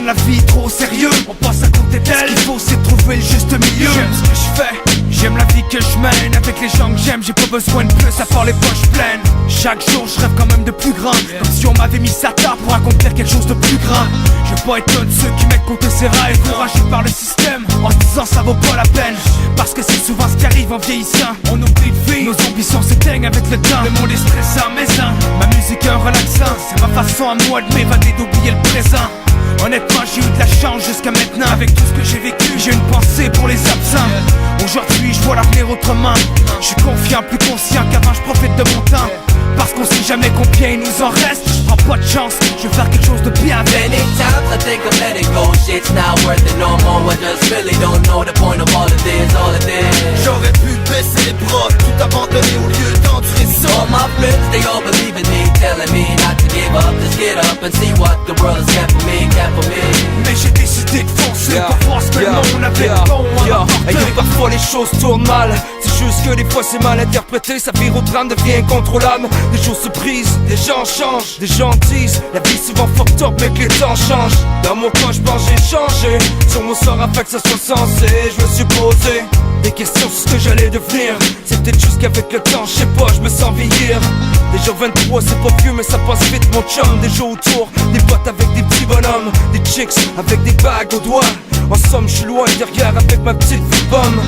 prendre la vie trop au sérieux. On pense à compter d'elle, ce qu'il faut c'est trouver le juste milieu. J'aime ce que je fais, j'aime la vie que je mène. Avec les gens que j'aime, j'ai pas besoin de plus à part les poches pleines. Chaque jour je rêve quand même de plus grand, comme si on m'avait mis ça tard pour accomplir quelque chose de plus grand. Je veux pas être un de ceux qui mettent côté ses rêves, encouragés par le système, en se disant ça vaut pas la peine. Parce que c'est souvent ce qui arrive en vieillissant. On oublie de vivre, nos ambitions s'éteignent avec le temps. Le monde est stressant mais sain, ma musique est un relaxant. C'est ma façon à moi de m'évader, d'oublier le présent. Honnêtement j'ai eu de la chance jusqu'à maintenant. Avec tout ce que j'ai vécu, j'ai une pensée pour les absents. Aujourd'hui je vois l'avenir autrement. Je suis confiant, plus conscient qu'avant, je profite de mon temps. Parce qu'on sait jamais combien il nous en reste. Je prends pas de chance, je veux faire quelque chose de bien avec. Many times I think of letting go, shit's not worth it no more. I just really don't know the point of all of this, all of this. J'aurais pu baisser les bras, tout abandonner au lieu d'endurer ça. All my friends, they all believe in me, telling me not to give up, just get up and see what the world has kept for me, kept for me. Mais j'ai décidé de foncer, pas voir ce que le monde avait bon à m'apporter. Parfois les choses tournent mal, c'est juste que des fois c'est mal interprété. Ça vire au drame, devient incontrôlable. Des choses se brisent, des gens changent, des gens disent la vie souvent fucked up mais que les temps changent. Dans mon coin je pense j'ai changé, sur mon sort afin que ça soit sensé. Je me suis posé des questions sur ce que j'allais devenir. C'est peut-être juste qu'avec le temps, je sais pas, je me sens vieillir. Déjà 23 c'est pas vieux mais ça passe vite mon chum. Des jours autour, des potes avec des petits bonhommes, des chicks avec des bagues aux doigts. En somme je suis loin derrière avec ma petite vie pomme.